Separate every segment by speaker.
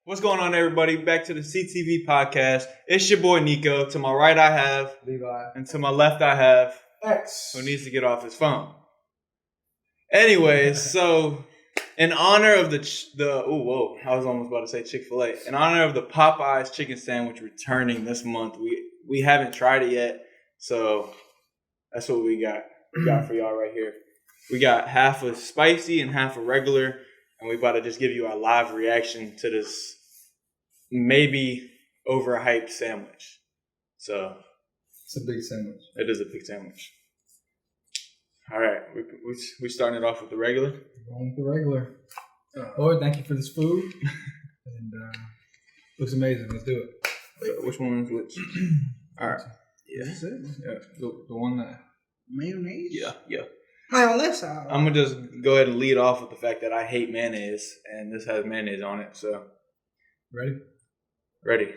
Speaker 1: What's going on, everybody? Back to the CTV podcast. It's your boy Nico. To my right, I have
Speaker 2: Levi.
Speaker 1: And to my left, I have
Speaker 2: X.
Speaker 1: who needs to get off his phone. Anyways, so in honor of I was almost about to say Chick-fil-A. In honor of the Popeyes chicken sandwich returning this month, we haven't tried it yet, so that's what we got for y'all right here. We got half a spicy and half a regular, and we about to just give you our live reaction to this maybe overhyped sandwich. So
Speaker 2: It's a big sandwich.
Speaker 1: it is a big sandwich. All right, we starting it off with the regular.
Speaker 2: Going with the regular. Lord, thank you for this food. And looks amazing. Let's do it.
Speaker 1: Which one is which? All right. Yeah.
Speaker 2: That's it.
Speaker 1: Yeah. The one that.
Speaker 3: Mayonnaise?
Speaker 1: Yeah.
Speaker 3: Hi, on this side.
Speaker 1: I'm gonna just go ahead and lead off with the fact that I hate mayonnaise, and this has mayonnaise on it. So
Speaker 2: Ready?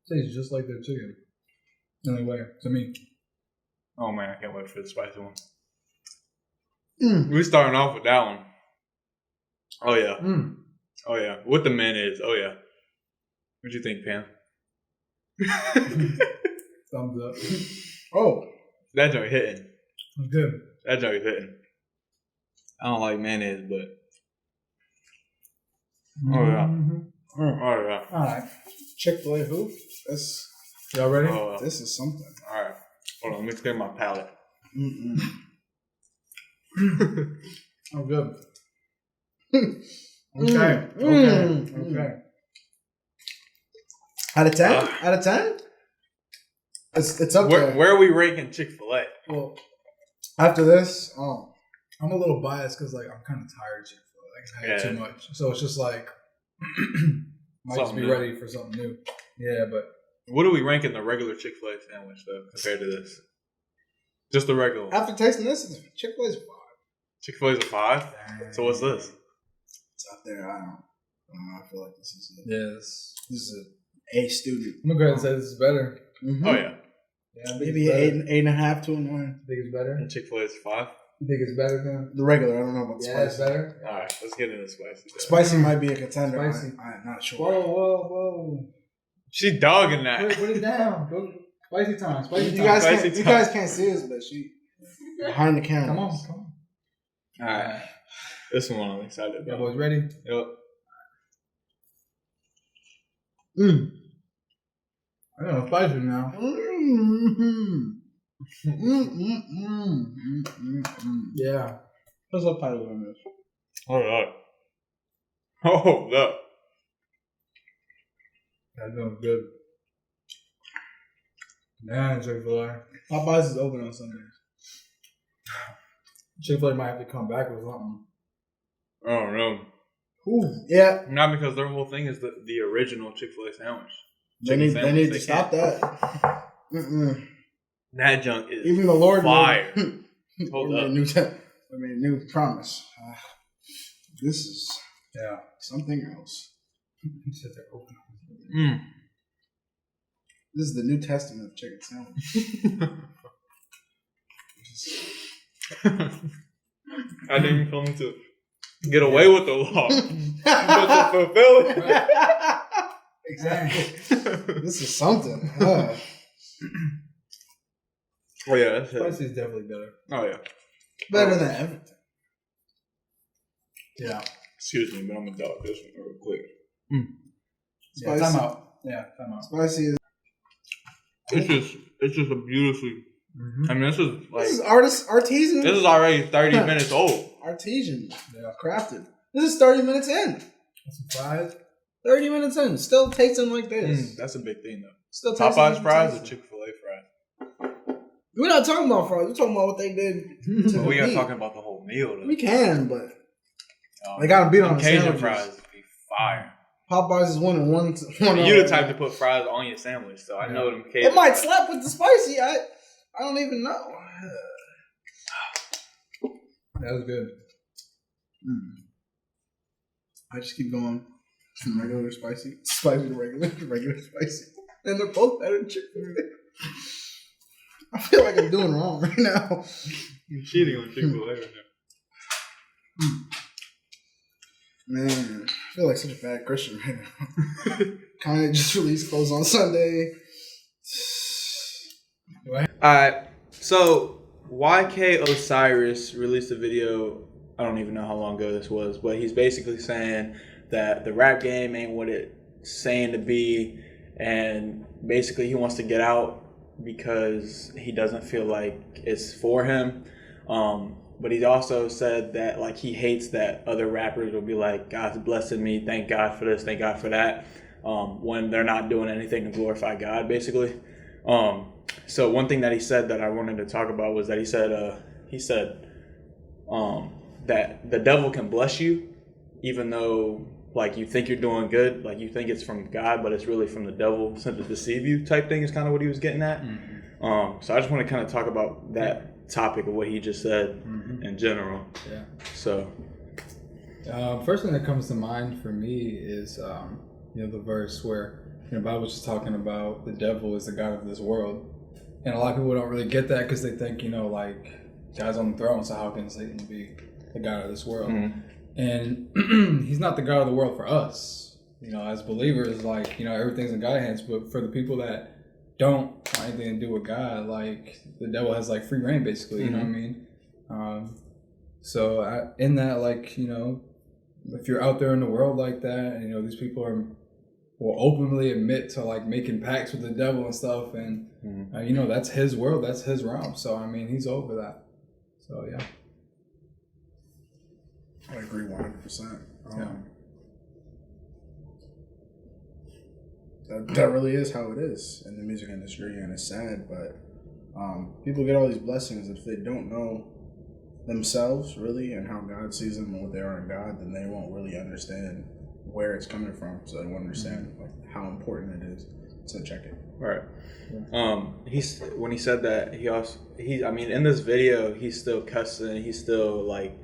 Speaker 2: Tastes just like their chicken. Anyway, to me.
Speaker 1: Oh man, I can't wait for the spicy one. We starting off with that one. Oh yeah. Oh yeah. With the mayonnaise. Oh yeah. What'd you think, Pam?
Speaker 2: Thumbs up.
Speaker 3: Oh.
Speaker 1: That joint hitting.
Speaker 2: It's good.
Speaker 1: That joint hitting. I don't like mayonnaise, but oh yeah. Oh yeah.
Speaker 2: All right.
Speaker 3: Chick-fil-A who?
Speaker 2: Y'all ready?
Speaker 1: Oh,
Speaker 3: This is something.
Speaker 1: all right. Hold on, let me clear my palate.
Speaker 2: Oh, good. Okay.
Speaker 3: Out of 10? Out of 10? It's up there.
Speaker 1: Where are we ranking Chick-fil-A?
Speaker 2: Well,
Speaker 3: After this,
Speaker 2: I'm a little biased because I'm kind of tired of Chick-fil-A. I had too much. So it's just might just be
Speaker 1: Something new.
Speaker 2: ready for something new. Yeah, but
Speaker 1: What are we ranking the regular Chick-fil-A sandwich though compared to this? Just the regular one.
Speaker 3: after tasting this, Chick-fil-A's 5.
Speaker 1: Chick-fil-A's a 5. So what's this?
Speaker 3: It's up there. I don't know. I feel like this is
Speaker 2: yes.
Speaker 3: this is a student.
Speaker 2: I'm gonna go ahead and say this is better.
Speaker 1: Oh yeah.
Speaker 2: Yeah, I think
Speaker 3: Maybe
Speaker 2: it's better.
Speaker 3: 8.5 to a 9.
Speaker 2: I think it's better.
Speaker 1: And Chick-fil-A's 5.
Speaker 2: You think it's better than?
Speaker 3: The regular, I don't know about the
Speaker 2: Yeah, it's
Speaker 3: spicy.
Speaker 2: better.
Speaker 1: All right, let's get into spicy.
Speaker 3: Spicy might be a contender.
Speaker 2: Spicy.
Speaker 3: I'm not sure.
Speaker 2: Whoa.
Speaker 1: She dogging that.
Speaker 2: Put it down. Go spicy time. Spicy
Speaker 3: You
Speaker 2: time.
Speaker 3: guys,
Speaker 1: Spicy
Speaker 3: can't, you
Speaker 1: time.
Speaker 3: guys can't see us, but she behind the camera.
Speaker 2: Come on.
Speaker 1: All right. This one I'm excited
Speaker 2: Y'all
Speaker 1: about.
Speaker 2: boys ready?
Speaker 1: Yep.
Speaker 2: I got spicy now. Yeah.
Speaker 3: What's up, title on this?
Speaker 1: All right. Oh, look.
Speaker 2: That feels good. Man, Chick-fil-A.
Speaker 3: Popeyes is open on Sundays.
Speaker 2: Chick-fil-A might have to come back with something.
Speaker 1: I don't know.
Speaker 3: Ooh, yeah.
Speaker 1: Not because their whole thing is the original Chick-fil-A sandwich.
Speaker 3: They
Speaker 1: Chicken
Speaker 3: need
Speaker 1: sandwich,
Speaker 3: to stop that.
Speaker 1: That junk is
Speaker 3: Even the Lord
Speaker 1: fire.
Speaker 3: made
Speaker 1: Hold up.
Speaker 3: new promise. This is
Speaker 2: Yeah.
Speaker 3: something else.
Speaker 2: He said they're open.
Speaker 3: This is the New Testament of chicken sandwich.
Speaker 1: I didn't come to get away with the law, but to fulfill it.
Speaker 3: Exactly. This is something.
Speaker 1: Oh yeah, that's it.
Speaker 2: Spicy is definitely better.
Speaker 1: Oh yeah.
Speaker 3: Better than everything.
Speaker 2: Yeah.
Speaker 1: Excuse me, but I'm gonna dog this one real quick.
Speaker 2: Yeah,
Speaker 3: Spicy.
Speaker 2: time out.
Speaker 3: Spicy is.
Speaker 1: It's just a beautifully. I mean, this is
Speaker 3: artisan.
Speaker 1: This is already 30 minutes old.
Speaker 3: Artesian.
Speaker 2: Yeah.
Speaker 3: Crafted. This is 30 minutes in.
Speaker 2: Some fries.
Speaker 3: 30 minutes in. Still tasting like this.
Speaker 1: That's a big thing though.
Speaker 3: Still tasting
Speaker 1: Popeyes
Speaker 3: like
Speaker 1: fries or
Speaker 3: tasting.
Speaker 1: Chick-fil-A fries?
Speaker 3: We're not talking about fries. We're talking about what they did to
Speaker 1: But
Speaker 3: the
Speaker 1: we are
Speaker 3: meat.
Speaker 1: talking about the whole meal though.
Speaker 3: We can, but they gotta beat on the
Speaker 1: Cajun
Speaker 3: sandwiches.
Speaker 1: fries be fire.
Speaker 3: Popeyes is one.
Speaker 1: You the type to put fries on your sandwich, so I know them Cajun
Speaker 3: It might
Speaker 1: fries.
Speaker 3: slap with the spicy. I don't even know.
Speaker 2: That was good.
Speaker 3: I just keep going from regular to spicy to regular, regular to spicy. And they're both better than Chick-fil-A. I feel like I'm doing wrong right now.
Speaker 1: You're cheating on Chick-fil-A right now.
Speaker 3: Man, I feel like such a bad Christian right now. Kanye just released clothes on Sunday.
Speaker 1: Alright, so YK Osiris released a video. I don't even know how long ago this was, but he's basically saying that the rap game ain't what it's saying to be, and basically he wants to get out because he doesn't feel like it's for him. But he also said that like he hates that other rappers will be like, God's blessing me, thank God for this, thank God for that, when they're not doing anything to glorify God, basically. So one thing that he said that I wanted to talk about was that he said that the devil can bless you, even though like you think you're doing good, like you think it's from God, but it's really from the devil sent to deceive you type thing is kind of what he was getting at. So I just want to kind of talk about that topic of what he just said in general.
Speaker 2: Yeah.
Speaker 1: So
Speaker 2: first thing that comes to mind for me is the verse where the Bible's just talking about the devil is the god of this world, and a lot of people don't really get that because they think like God's on the throne, so how can Satan be the god of this world? And he's not the god of the world for us, as believers. Like everything's in God's hands, but for the people that don't want anything to do with God, like the devil has like free reign, basically. You know what I mean? So in that, like if you're out there in the world like that, and these people will openly admit to like making pacts with the devil and stuff, and that's his world, that's his realm. So I mean, he's over that. So yeah,
Speaker 3: I agree 100%. That really is how it is in the music industry, and it's sad, but people get all these blessings. If they don't know themselves really and how God sees them and what they are in God, then they won't really understand where it's coming from, so they won't understand like how important it is to check it.
Speaker 1: Right. When he said that, I mean in this video he's still cussing, he's still like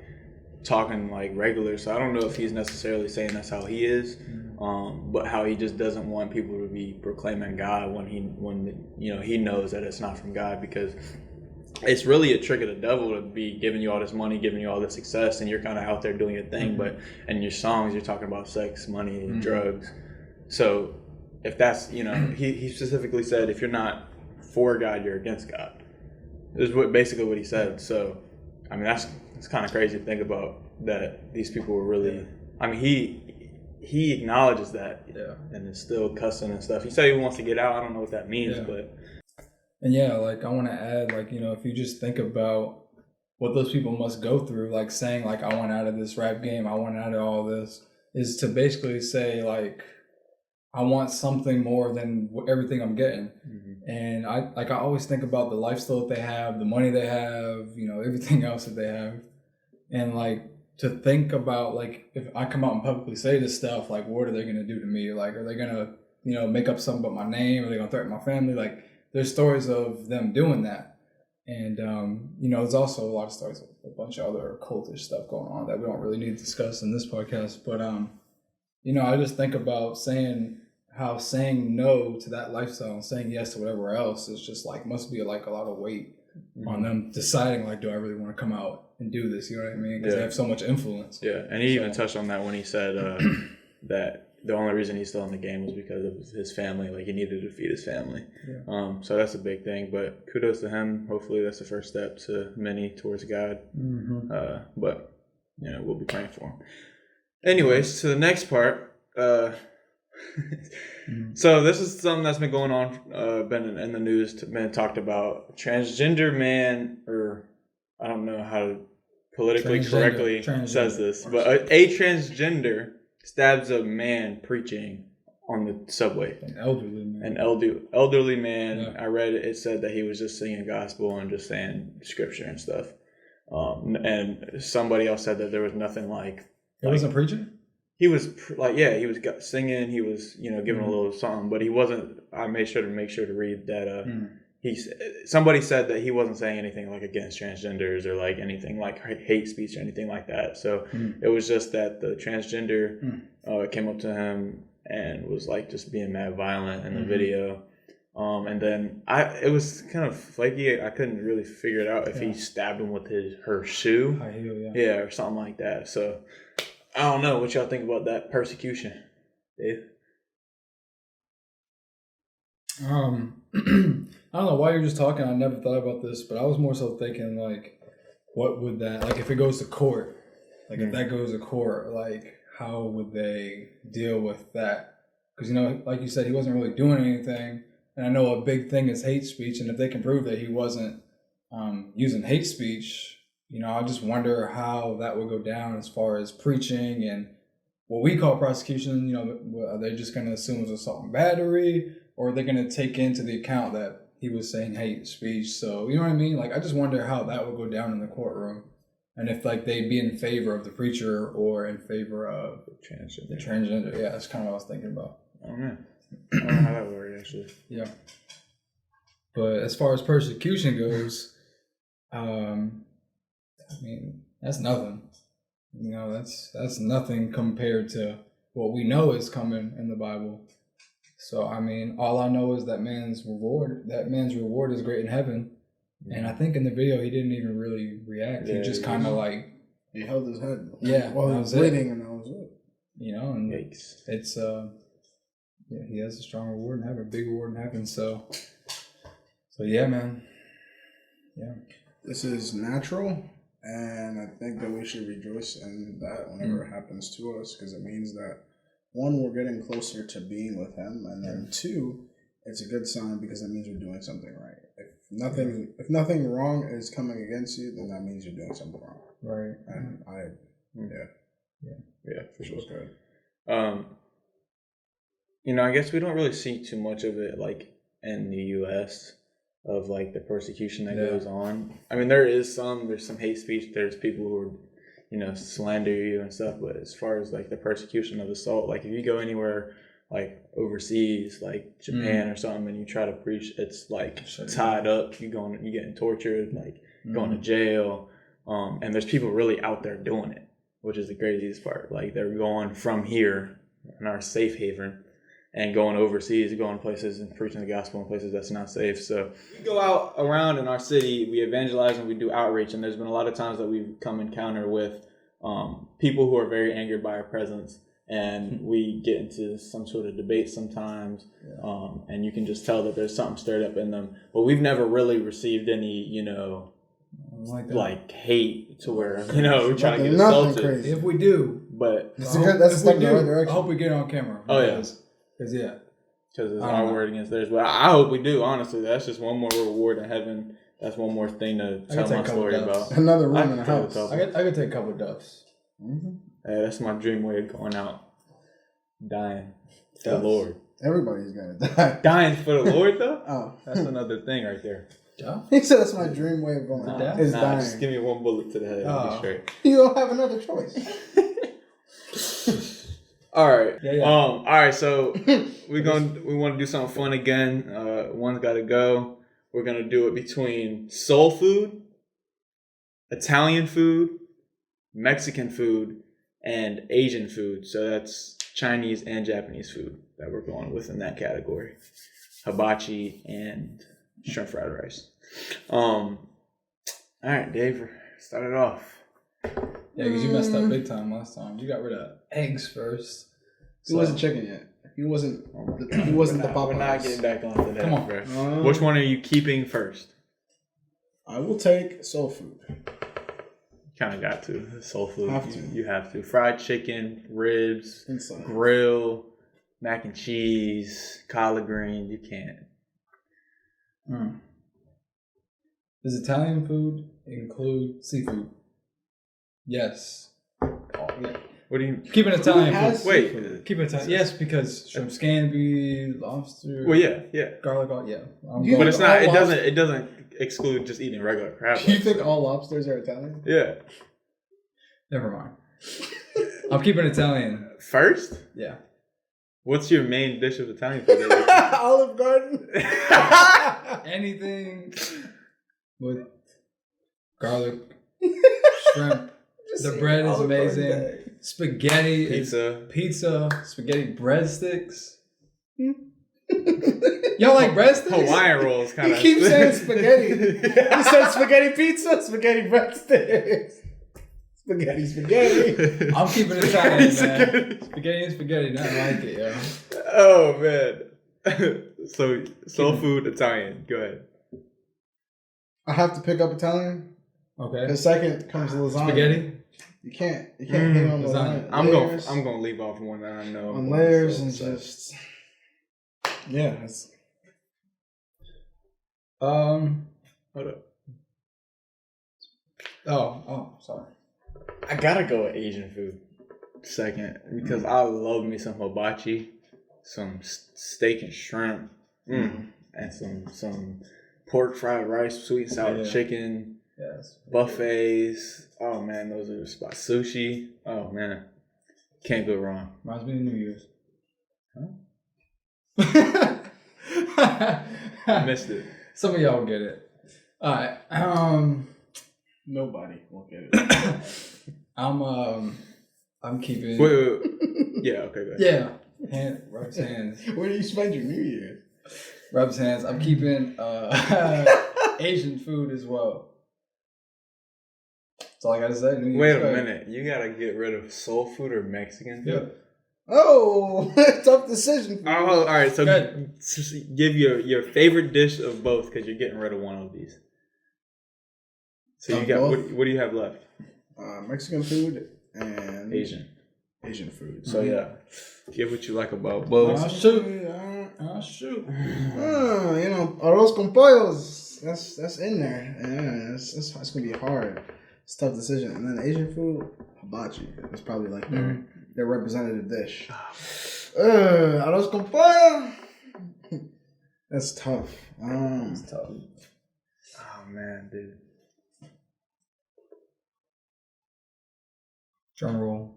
Speaker 1: talking like regular, so I don't know if he's necessarily saying that's how he is, but how he just doesn't want people to be proclaiming God when he knows that it's not from God, because it's really a trick of the devil to be giving you all this money, giving you all this success, and you're kind of out there doing your thing, but in your songs you're talking about sex, money, and drugs. So if that's he specifically said if you're not for God, you're against God. Is basically what he said. So I mean it's kind of crazy to think about that these people were really. I mean he acknowledges that, and is still cussing and stuff. He said he wants to get out. I don't know what that means, but.
Speaker 2: And like I want to add, like if you just think about what those people must go through, like saying like I want out of this rap game, I want out of all this, is to basically say like I want something more than everything I'm getting. And I always think about the lifestyle that they have, the money they have, everything else that they have, and like to think about like if I come out and publicly say this stuff, like what are they gonna do to me? Like are they gonna make up something about my name? Are they gonna threaten my family? Like there's stories of them doing that, and there's also a lot of stories of a bunch of other occultish stuff going on that we don't really need to discuss in this podcast. But I just think about saying no to that lifestyle and saying yes to whatever else is just like must be like a lot of weight on them deciding like, do I really want to come out and do this? You know what I mean? Because they have so much influence. Yeah,
Speaker 1: and he even touched on that when he said that the only reason he's still in the game was because of his family. Like he needed to feed his family. So that's a big thing. But kudos to him. Hopefully that's the first step to many towards God. But we'll be praying for him. Anyways, to the next part. So this is something that's been going on, been in the news, been talked about. Transgender man, or I don't know how to politically correctly says this, but a transgender stabs a man preaching on the subway.
Speaker 2: An elderly man.
Speaker 1: Elderly man. Yeah. I read it said that he was just singing gospel and just saying scripture and stuff. And somebody else said that there was nothing like.
Speaker 2: He wasn't preaching?
Speaker 1: He was he was singing. He was giving a little song, but he wasn't. I made sure to read that. Somebody said that he wasn't saying anything like against transgenders or like anything like hate speech or anything like that. So it was just that the transgender came up to him and was like just being mad violent in the video. And then it was kind of flaky. I couldn't really figure it out if he stabbed him with her shoe.
Speaker 2: High heel,
Speaker 1: Yeah, or something like that. So I don't know what y'all think about that persecution, Dave.
Speaker 2: I don't know why you're just talking. I never thought about this, but I was more so thinking like, what would that, like, if it goes to court, like if that goes to court, like how would they deal with that? Because, you know, like you said, he wasn't really doing anything. And I know a big thing is hate speech. And if they can prove that he wasn't using hate speech, you know, I just wonder how that would go down as far as preaching and what we call prosecution. You know, are they just going to assume it's assault and battery? Or are they going to take into the account that he was saying hate speech? So, you know what I mean? Like, I just wonder how that would go down in the courtroom. And if, like, they'd be in favor of the preacher or in favor of the transgender. Yeah, that's kind of what I was thinking about.
Speaker 1: I don't know. I don't know how that worked, actually.
Speaker 2: Yeah. But as far as persecution goes, I mean, that's nothing. You know, that's nothing compared to what we know is coming in the Bible. So, I mean, all I know is that man's reward is great in heaven. And I think in the video, he didn't even really react. He just kind of like...
Speaker 3: He held his head.
Speaker 2: Yeah.
Speaker 3: While he was bleeding, and that was it.
Speaker 2: You know, and
Speaker 1: Yikes.
Speaker 2: it's... Yeah, he has a strong reward in heaven, a big reward in heaven. So yeah, man. Yeah.
Speaker 3: This is natural, and I think that we should rejoice in that whenever it happens to us, because it means that, one, we're getting closer to being with him, and then two, it's a good sign because it means you're doing something right. If nothing wrong is coming against you, then that means you're doing something wrong.
Speaker 2: Right.
Speaker 3: And
Speaker 1: Yeah, for sure. You know, I guess we don't really see too much of it, like, in the U.S., of, like, the persecution that goes on. I mean, there's some hate speech, there's people who are, you know, slander you and stuff, but as far as, like, the persecution of assault, like, if you go anywhere, like, overseas, like, Japan or something, and you try to preach, it's, like, tied up, you're getting tortured, like, going to jail, and there's people really out there doing it, which is the craziest part. Like, they're going from here, in our safe haven, and going overseas, going places and preaching the gospel in places that's not safe. So we go out around in our city, we evangelize and we do outreach. And there's been a lot of times that we've come encounter with people who are very angered by our presence. And we get into some sort of debate sometimes. And you can just tell that there's something stirred up in them. But we've never really received any, you know, like hate to where, you know, we're trying to get assaulted.
Speaker 3: Crazy.
Speaker 2: If we do.
Speaker 1: But
Speaker 3: that's a step in the right direction.
Speaker 2: I hope we get on camera. Because
Speaker 1: it's our word against theirs. But I hope we do, honestly. That's just one more reward in heaven. That's one more thing to tell my story about.
Speaker 3: Another room in the house.
Speaker 2: I could take a couple of duffs.
Speaker 1: Hey, that's my dream way of going out. Dying for the Lord.
Speaker 3: Everybody's got to die.
Speaker 1: Dying for the Lord, though?
Speaker 3: Oh.
Speaker 1: That's another thing right there.
Speaker 2: Yeah.
Speaker 3: He said that's my dream way of going out. Is dying.
Speaker 1: Just give me one bullet to the head. I'll be straight.
Speaker 3: You don't have another choice.
Speaker 1: All right.
Speaker 2: Yeah.
Speaker 1: All right. So we want to do something fun again. One's got to go. We're gonna do it between soul food, Italian food, Mexican food, and Asian food. So that's Chinese and Japanese food that we're going with in that category. Hibachi and shrimp fried rice. All right, Dave, start it off.
Speaker 2: Yeah, because you messed up big time last time. You got rid of eggs first.
Speaker 3: He wasn't chicken yet. He wasn't the Popeyes.
Speaker 1: We're not getting back onto that.
Speaker 2: Come on,
Speaker 1: bro. Which one are you keeping first?
Speaker 3: I will take soul food.
Speaker 1: Kind of got to. Soul food. You have to. Fried chicken, ribs, grill, mac and cheese, collard greens. You can't.
Speaker 2: Does Italian food include seafood? Yes.
Speaker 1: Oh, yeah. What do you
Speaker 2: keep an Italian food?
Speaker 1: Wait,
Speaker 2: keep it Italian. Yes, because shrimp scampi, lobster.
Speaker 1: Well, yeah,
Speaker 2: garlic. Yeah,
Speaker 1: but it's not. It doesn't exclude just eating regular crab.
Speaker 3: Do you think all lobsters are Italian?
Speaker 1: Yeah.
Speaker 2: Never mind. I'm keeping Italian
Speaker 1: first.
Speaker 2: Yeah.
Speaker 1: What's your main dish of Italian food?
Speaker 3: Olive Garden.
Speaker 2: Anything with garlic, shrimp. The bread is amazing. Spaghetti,
Speaker 1: pizza,
Speaker 2: spaghetti breadsticks. Y'all like breadsticks?
Speaker 1: Hawaiian rolls kind
Speaker 3: He
Speaker 1: of.
Speaker 3: keeps saying spaghetti. He said spaghetti pizza, spaghetti breadsticks. Spaghetti.
Speaker 2: I'm keeping it Italian, man. Spaghetti and spaghetti, nothing like it, yo.
Speaker 1: Oh man. So soul food Italian. Go ahead.
Speaker 3: I have to pick up Italian.
Speaker 2: Okay.
Speaker 3: The second comes lasagna.
Speaker 2: Spaghetti?
Speaker 3: You can't hit on
Speaker 2: lasagna.
Speaker 3: layers.
Speaker 1: I'm gonna leave off one that I know.
Speaker 3: On layers and just
Speaker 2: It's hold up. Oh, sorry.
Speaker 1: I gotta go with Asian food second because I love me some hibachi, some steak and shrimp, and some pork fried rice, sweet and sour chicken, buffets. Oh man, those are the spots. Sushi. Oh man, can't go wrong.
Speaker 2: Reminds me of New Year's.
Speaker 1: I missed it.
Speaker 2: Some of y'all will get it. All right.
Speaker 3: nobody will get it.
Speaker 2: I'm keeping.
Speaker 1: Wait. Yeah. Okay. Go ahead.
Speaker 2: Yeah. Rubs hands.
Speaker 3: Where do you spend your New Year's?
Speaker 2: Rubs hands. I'm keeping Asian food as well. That's all I gotta say. New
Speaker 1: Wait
Speaker 2: Year's
Speaker 1: a
Speaker 2: Day.
Speaker 1: minute. You gotta get rid of soul food or Mexican food.
Speaker 2: Yeah.
Speaker 3: Oh, tough decision.
Speaker 1: Oh, all right. So
Speaker 2: Good.
Speaker 1: give your favorite dish of both because you're getting rid of one of these. So you
Speaker 3: Of
Speaker 1: got
Speaker 3: both?
Speaker 1: what do you have left?
Speaker 3: Mexican food and
Speaker 1: Asian.
Speaker 3: Asian food.
Speaker 1: So yeah, give what you like about both.
Speaker 2: Oh shoot!
Speaker 3: Arroz con pollos. That's in there. Yeah, it's gonna be hard. It's a tough decision. And then Asian food, hibachi. It's probably like their representative dish. Arroz con pollo. That's tough.
Speaker 2: It's tough.
Speaker 1: Oh man, dude.
Speaker 2: Drum roll.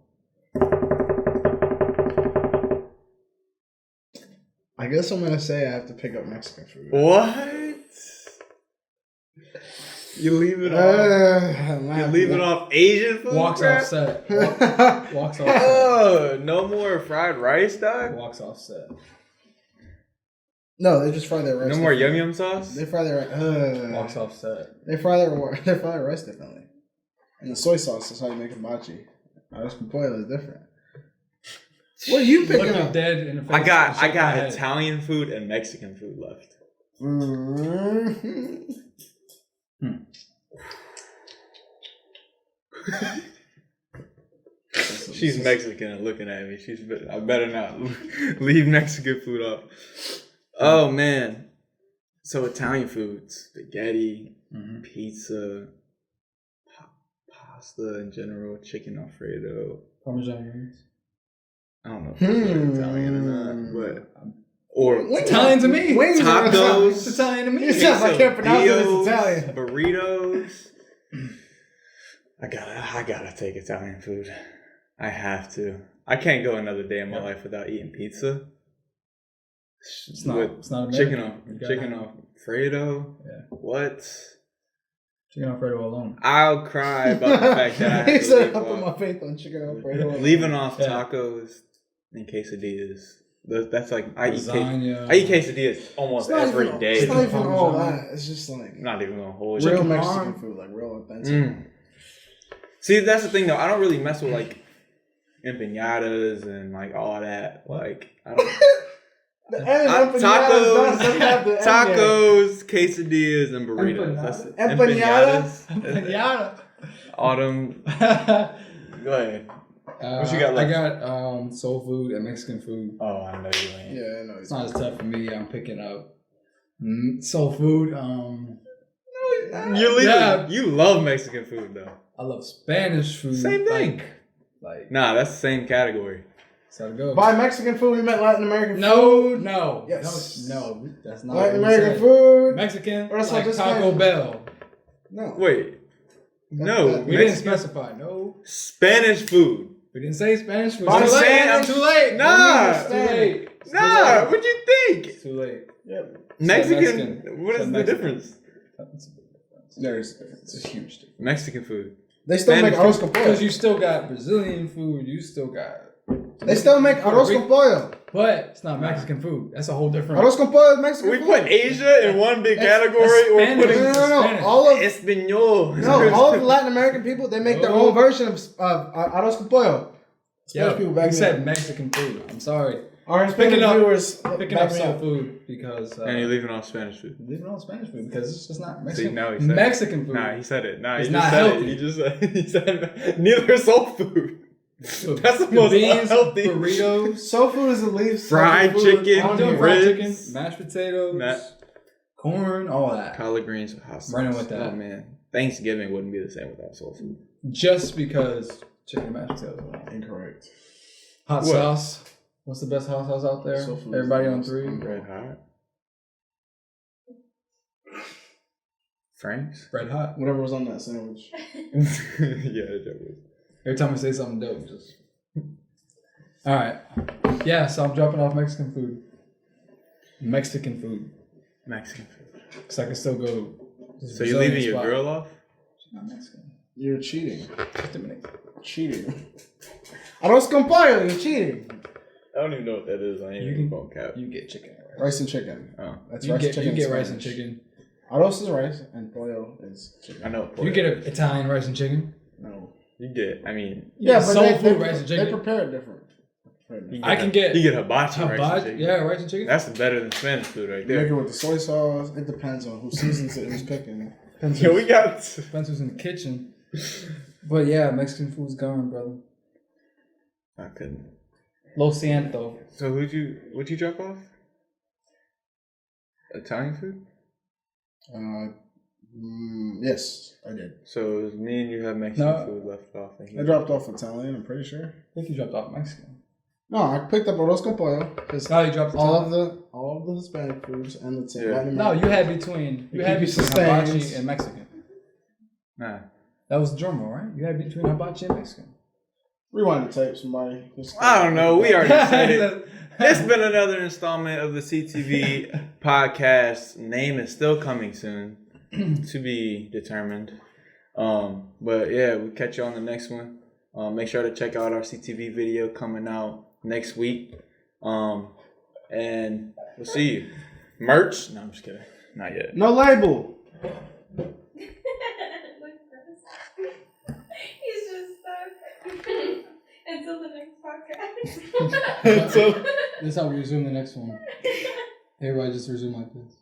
Speaker 3: I guess I'm gonna say I have to pick up Mexican food.
Speaker 1: What? You leave it off. You leave it off Asian food.
Speaker 2: Walks
Speaker 1: crap?
Speaker 2: off set. Walks off set.
Speaker 1: Oh, no more fried rice, dog.
Speaker 2: Walks off set.
Speaker 3: No, they just fry their rice.
Speaker 1: No more yum yum sauce.
Speaker 3: They fry their
Speaker 2: Walks off set.
Speaker 3: They fry their rice differently. And the soy sauce is how you make hibachi. Arroz con pollo is different. What are you picking
Speaker 2: Look
Speaker 3: up?
Speaker 2: you dead in the face.
Speaker 1: I got
Speaker 2: and shake my head.
Speaker 1: Italian food and Mexican food left. She's Mexican and looking at me. I better not leave Mexican food off. Oh man. So Italian food, spaghetti, pizza, pasta in general, chicken Alfredo.
Speaker 2: Parmesan rings.
Speaker 1: I don't know if it's Italian or not, but
Speaker 2: Italian to me.
Speaker 3: Wings are
Speaker 1: tacos.
Speaker 2: It's Italian to me.
Speaker 3: Yes, I can't pronounce it. It's Italian.
Speaker 1: Burritos. I gotta take Italian food. I have to. I can't go another day in my life without eating pizza.
Speaker 2: It's not American.
Speaker 1: Chicken Alfredo.
Speaker 2: Yeah.
Speaker 1: What?
Speaker 2: Chicken Alfredo alone.
Speaker 1: I'll cry about the fact that I have
Speaker 3: He
Speaker 1: to
Speaker 3: said,
Speaker 1: leave
Speaker 3: I put my
Speaker 1: off.
Speaker 3: faith on chicken Alfredo.
Speaker 1: Leaving off tacos and quesadillas. That's like I eat
Speaker 2: Lasagna.
Speaker 1: quesadillas almost every day.
Speaker 3: It's not even all that. It's just like
Speaker 1: I'm not even gonna hold
Speaker 3: real
Speaker 1: you.
Speaker 3: Mexican food, like real authentic.
Speaker 1: See, that's the thing though. I don't really mess with like empanadas and like all that. Like I don't. Tacos, quesadillas, and burritos. That's it.
Speaker 3: Empanada.
Speaker 1: Autumn. Go ahead. What you got left?
Speaker 2: I got soul food and Mexican food.
Speaker 1: Oh, I know you ain't.
Speaker 3: Yeah, I know.
Speaker 2: It's not as tough for me. I'm picking up soul food.
Speaker 1: You're leaving.
Speaker 2: Yeah.
Speaker 1: You love Mexican food though.
Speaker 2: I love Spanish food.
Speaker 1: Same thing.
Speaker 2: Like
Speaker 1: Nah, that's the same category.
Speaker 2: that's how it goes.
Speaker 3: By Mexican food, we meant Latin American
Speaker 2: No,
Speaker 3: food.
Speaker 2: no,
Speaker 3: Yes.
Speaker 2: no, that's not
Speaker 3: Latin
Speaker 2: what we
Speaker 3: American
Speaker 2: said.
Speaker 3: food.
Speaker 2: Mexican,
Speaker 3: Or that's
Speaker 2: like
Speaker 3: what this
Speaker 2: Taco
Speaker 3: man-
Speaker 2: Bell.
Speaker 3: No.
Speaker 1: Wait. No.
Speaker 2: We didn't
Speaker 1: Mexican-
Speaker 2: specify. No,
Speaker 1: Spanish food.
Speaker 2: we didn't say Spanish food.
Speaker 3: I'm
Speaker 2: Too late.
Speaker 3: saying-
Speaker 2: I'm too late.
Speaker 1: Nah.
Speaker 2: It's too late. It's too
Speaker 1: Nah,
Speaker 2: late.
Speaker 1: what'd you think?
Speaker 2: It's too late.
Speaker 3: Yep.
Speaker 1: Mexican. What is
Speaker 2: Said
Speaker 1: the
Speaker 2: Mexican.
Speaker 1: difference?
Speaker 2: That's a big difference.
Speaker 3: There's a difference.
Speaker 2: It's a huge difference.
Speaker 1: Mexican food.
Speaker 3: They still make
Speaker 1: Spanish
Speaker 3: arroz con pollo.
Speaker 2: Because you still got Brazilian food. You still got
Speaker 3: They still make arroz con pollo.
Speaker 2: But it's not Mexican food. That's a whole different.
Speaker 3: Arroz con pollo is Mexican
Speaker 1: We
Speaker 3: food.
Speaker 1: put Asia in one big category. We're
Speaker 2: Spanish.
Speaker 1: putting
Speaker 3: No. All of
Speaker 1: Espanol.
Speaker 3: all of the Latin American people, they make their own version of arroz con pollo.
Speaker 2: Yeah,
Speaker 3: People back
Speaker 2: you
Speaker 3: then.
Speaker 2: said Mexican food. I'm sorry.
Speaker 3: Our Hispanic viewers
Speaker 2: Picking up soul food because.
Speaker 1: And you're leaving off Spanish food.
Speaker 2: Leaving on Spanish food because it's just not
Speaker 1: See,
Speaker 2: Mexican.
Speaker 1: now he said
Speaker 2: Mexican food.
Speaker 1: Nah, he said it. Nah,
Speaker 2: It's
Speaker 1: he
Speaker 2: not
Speaker 1: just said
Speaker 2: healthy.
Speaker 1: it. He said neither soul food.
Speaker 2: So
Speaker 1: That's the
Speaker 2: the
Speaker 1: most
Speaker 2: beans,
Speaker 1: unhealthy.
Speaker 2: burritos,
Speaker 3: Soul food is the least
Speaker 1: Fried
Speaker 3: healthy food
Speaker 1: chicken,
Speaker 3: on
Speaker 2: doing
Speaker 3: here.
Speaker 2: fried
Speaker 1: ribs.
Speaker 2: chicken, mashed potatoes, corn, all that.
Speaker 1: Collard greens with hot sauce.
Speaker 2: Running with that.
Speaker 1: Oh man, Thanksgiving wouldn't be the same without soul food.
Speaker 2: Just because chicken and mashed potatoes.
Speaker 3: Incorrect.
Speaker 2: Hot
Speaker 1: What?
Speaker 2: sauce. What's the best hot sauce out there?
Speaker 3: Soul food is
Speaker 2: Everybody
Speaker 3: the
Speaker 2: on
Speaker 3: most
Speaker 2: 3.
Speaker 1: Red hot. Frank's.
Speaker 2: Red hot.
Speaker 3: Whatever was on that sandwich.
Speaker 1: Yeah, that was.
Speaker 2: Every time I say something dope, just. All right. Yeah, so I'm dropping off Mexican food. Mexican food.
Speaker 1: Mexican food.
Speaker 2: Because I can still go.
Speaker 1: So you're leaving your girl off?
Speaker 2: She's not Mexican.
Speaker 3: You're cheating.
Speaker 2: She's Dominican.
Speaker 3: Cheating. Arroz con pollo, you're cheating.
Speaker 1: I don't even know what that is. I ain't
Speaker 2: You
Speaker 1: even
Speaker 2: can-
Speaker 1: going cap.
Speaker 2: You get chicken.
Speaker 3: Rice and chicken.
Speaker 1: Oh,
Speaker 3: That's
Speaker 2: You
Speaker 3: rice
Speaker 2: get,
Speaker 3: chicken.
Speaker 2: you get
Speaker 3: in
Speaker 2: rice and
Speaker 3: Spanish.
Speaker 2: chicken.
Speaker 3: Arroz is rice and pollo is chicken.
Speaker 1: I know.
Speaker 2: You get an Italian rice and chicken.
Speaker 3: No.
Speaker 1: You get. I mean,
Speaker 2: Yeah,
Speaker 3: but
Speaker 2: soul
Speaker 3: they,
Speaker 2: food
Speaker 3: they,
Speaker 2: rice and
Speaker 3: they
Speaker 2: chicken.
Speaker 3: prepare it different.
Speaker 1: you
Speaker 2: I can get
Speaker 1: You get hibachi rice and
Speaker 2: Hibachi,
Speaker 1: chicken.
Speaker 2: yeah, rice and chicken.
Speaker 1: That's better than Spanish food right
Speaker 3: They make it
Speaker 1: there.
Speaker 3: with the soy sauce. It depends on who seasons it, who's cooking. Depends
Speaker 1: Yeah,
Speaker 3: on-
Speaker 1: we got.
Speaker 2: Spencer's in the kitchen. But yeah, Mexican food's gone, brother.
Speaker 1: I couldn't.
Speaker 2: Lo siento.
Speaker 1: So what'd you drop off? Italian food?
Speaker 3: Yes, I did.
Speaker 1: So it was me and you have Mexican
Speaker 2: No.
Speaker 1: food left off. And
Speaker 3: I dropped off Italian, I'm pretty sure.
Speaker 2: I think you dropped off Mexican.
Speaker 3: No, I picked up arroz con pollo.
Speaker 2: Oh, you dropped
Speaker 3: All
Speaker 2: Italian?
Speaker 3: of the Hispanic foods and the
Speaker 1: Yeah.
Speaker 3: Latin
Speaker 2: No,
Speaker 3: American.
Speaker 2: you had between
Speaker 3: You keep your
Speaker 2: hibachi
Speaker 3: sustains.
Speaker 2: and Mexican.
Speaker 1: Nah.
Speaker 2: That was German, right? You had between hibachi and Mexican.
Speaker 3: Rewind the tape, somebody. Just-
Speaker 1: I don't know. We already said it. It's been another installment of the CTV podcast. Name is still coming soon, to be determined. But yeah, we'll catch you on the next one. Make sure to check out our CTV video coming out next week. And we'll see you. Merch? No, I'm just kidding. Not yet.
Speaker 3: No label.
Speaker 4: He's just stuck. Until the next podcast.
Speaker 2: This is how we resume the next one. Everybody just resume like this.